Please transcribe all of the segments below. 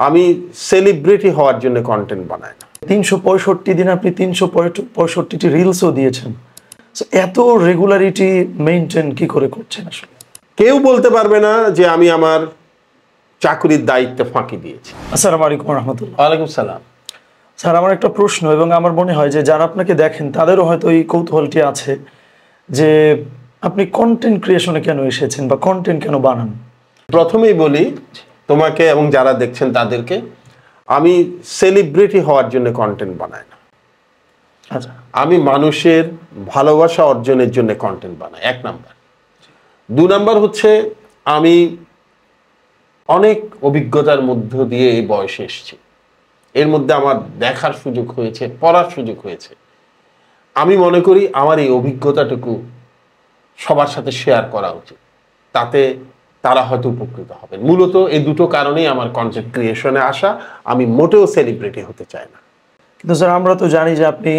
আমি সেলিব্রিটি হওয়ার জন্য কন্টেন্ট বানাই না। 365 দিন আপনি 365টি রিলসও দিয়েছেন, এত রেগুলারিটি মেইনটেইন কি করে করছেন? আসলে কেউ বলতে পারবে না যে আমি আমার চাকরির দায়িত্ব ফাঁকি দিয়েছি। আসসালামু আলাইকুম রাহমাতুল্লাহ। ওয়ালাইকুম সালাম। স্যার, আমার একটা প্রশ্ন, এবং আমার মনে হয় যে যারা আপনাকে দেখেন তাদেরও হয়তো এই কৌতূহলটি আছে যে আপনি কন্টেন্ট ক্রিয়েশনে কেন এসেছেন বা কন্টেন্ট কেন বানান? প্রথমেই বলি তোমাকে এবং যারা দেখছেন তাদেরকে, আমি সেলিব্রিটি হওয়ার জন্য কন্টেন্ট বানাই না। আচ্ছা, আমি মানুষের ভালোবাসা অর্জনের জন্য কন্টেন্ট বানাই, 1 নাম্বার। 2 নাম্বার হচ্ছে আমি অনেক অভিজ্ঞতার মধ্য দিয়ে এই বয়সে এসেছি। এর মধ্যে আমার দেখার সুযোগ হয়েছে, পড়ার সুযোগ হয়েছে। আমি মনে করি আমার এই অভিজ্ঞতাটুকু সবার সাথে শেয়ার করা উচিত, তাতে তারা হয়তো উপকৃত হবেন। মূলত এই দুটো কারণেই আমার কন্টেন্ট ক্রিয়েশনে আসা। আমি মোটেও সেলিব্রিটি হতে চাই না। কিন্তু স্যার, আমরা তো জানি যে আপনি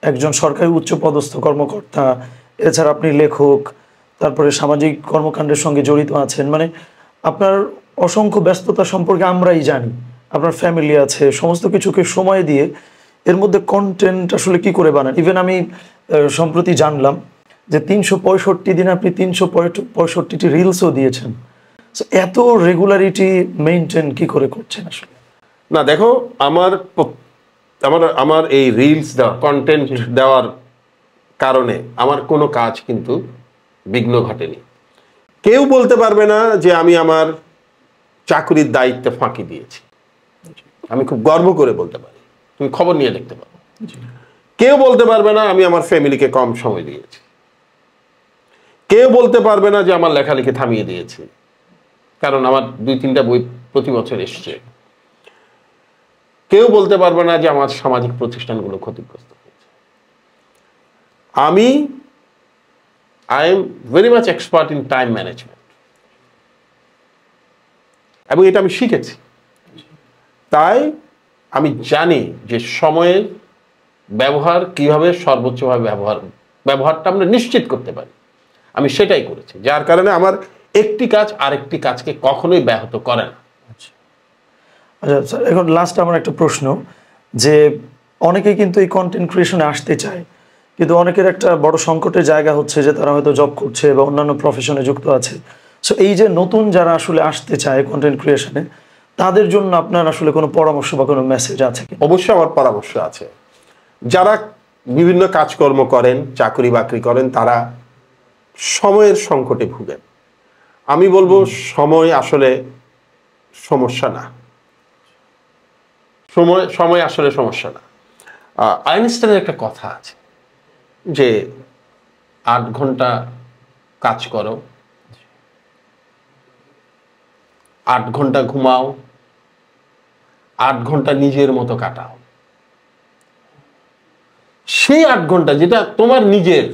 একজন সরকারি উচ্চপদস্থ কর্মকর্তা, এছাড়া আপনি লেখক, তারপরে সামাজিক কর্মকাণ্ডের সঙ্গে জড়িত আছেন। মানে আপনার অসংখ্য ব্যস্ততা সম্পর্কে আমরাই জানি। আপনার ফ্যামিলি আছে, সমস্ত কিছুকে সময় দিয়ে এর মধ্যে কন্টেন্ট আসলে কি করে বানান? ইভেন আমি সম্প্রতি জানলাম যে 365 দিন আপনি 365টি রিলসও দিয়েছেন। এত রেগুলারিটি মেইনটেইন কি করে করছেন আসলে? না দেখো, আমার এই রিলস দেওয়া, কন্টেন্ট দেওয়ার কারণে আমার কোনো কাজ কিন্তু বিঘ্ন ঘটেনি। কেউ বলতে পারবে না যে আমি আমার চাকরির দায়িত্ব ফাঁকি দিয়েছি। আমি খুব গর্ব করে বলতে পারি, তুমি খবর নিয়ে দেখতে পারো। কেউ বলতে পারবে না আমি আমার ফ্যামিলিকে কম সময় দিয়েছি। কেউ বলতে পারবে না যে আমার লেখালেখি থামিয়ে দিয়েছি, কারণ আমার 2-3টা বই প্রতি বছর এসছে। কেউ বলতে পারবে না যে আমার সামাজিক প্রতিষ্ঠানগুলো ক্ষতিগ্রস্ত হয়েছে। I am very much expert in time management, এবং এটা আমি শিখেছি। তাই আমি জানি যে সময়ের ব্যবহার কিভাবে সর্বোচ্চভাবে ব্যবহারটা আমরা নিশ্চিত করতে পারি। আমি সেটাই করেছি, যার কারণে আমার একটি কাজ আরেকটি কাজকে কখনোই ব্যাহত করে না। আচ্ছা স্যার, এখন লাস্ট আমার একটা প্রশ্ন, যে অনেকেই কিন্তু এই কন্টেন্ট ক্রিয়েশনে আসতে চায়, কিন্তু অনেকের একটা বড় সংকটের জায়গা হচ্ছে যে তারা হয়তো জব করছে বা অন্যান্য প্রফেশনে যুক্ত আছে। সো এই যে নতুন যারা আসলে আসতে চায় কন্টেন্ট ক্রিয়েশনে, তাদের জন্য আপনার আসলে কোনো পরামর্শ বা কোনো মেসেজ আছে কি? অবশ্যই আমার পরামর্শ আছে। যারা বিভিন্ন কাজকর্ম করেন, চাকরি বাকরি করেন, তারা সময়ের সংকটে ভুগেন। আমি বলবো সময় আসলে সমস্যা না। সময় আসলে সমস্যা না। আইনস্টাইনের একটা কথা আছে যে 8 ঘন্টা কাজ করো, 8 ঘন্টা ঘুমাও, 8 ঘন্টা নিজের মতো কাটাও। সেই 8 ঘন্টা যেটা তোমার নিজের,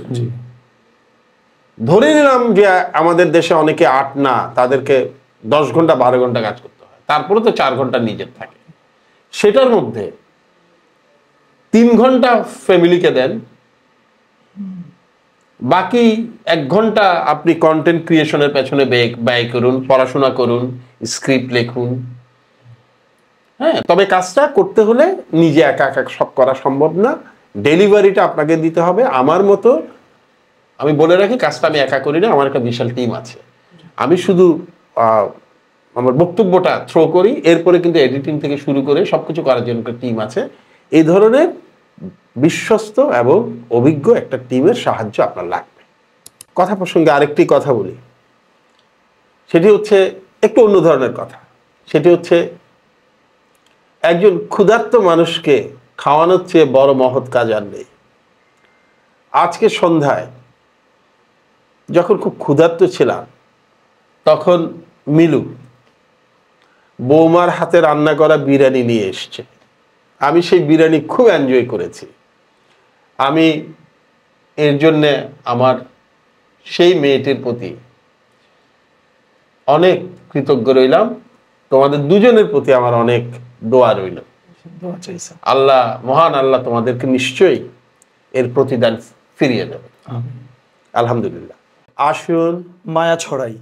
ধরে নিলাম যে আমাদের দেশে অনেকে 8 না, তাদেরকে 10 ঘন্টা 12 ঘন্টা কাজ করতে হয়, তারপরে তো 4 ঘন্টা নিজের থাকে। সেটার মধ্যে 3 ঘন্টা ফ্যামিলিকে দেন, বাকি 1 ঘন্টা আপনি কন্টেন্ট ক্রিয়েশনের পেছনে ব্যয় করুন, পড়াশোনা করুন, স্ক্রিপ্ট লিখুন। হ্যাঁ, তবে কাজটা করতে হলে নিজে একা একা সব করা সম্ভব না। ডেলিভারিটা আপনাকে দিতে হবে। আমার মতো, আমি বলে রাখি, কাজটা আমি একা করি না, আমার একটা বিশাল টিম আছে। আমি শুধু আমার বক্তব্যটা থ্রো করি, এরপরে কিন্তু এডিটিং থেকে শুরু করে সবকিছু করার জন্য একটা টিম আছে। এই ধরনের বিশ্বস্ত এবং অভিজ্ঞ একটা টিমের সাহায্য আপনার লাগবে। কথা প্রসঙ্গে আরেকটি কথা বলি, সেটি হচ্ছে একটু অন্য ধরনের কথা। সেটি হচ্ছে একজন ক্ষুধার্ত মানুষকে খাওয়ানোর চেয়ে বড় মহৎ কাজ আর নেই। আজকে সন্ধ্যায় যখন খুব ক্ষুধার্ত ছিলাম, তখন মিলু বৌমার হাতে রান্না করা বিরিয়ানি নিয়ে এসছে। আমি সেই বিরিয়ানি খুব এনজয় করেছি। আমি এর জন্যে আমার সেই মেয়েটির প্রতি অনেক কৃতজ্ঞ রইলাম। তোমাদের দুজনের প্রতি আমার অনেক দোয়া রইল। আল্লাহ, মহান আল্লাহ তোমাদেরকে নিশ্চয়ই এর প্রতিদান ফিরিয়ে দেবে। আলহামদুলিল্লাহ। আসুন মায়া ছড়াই।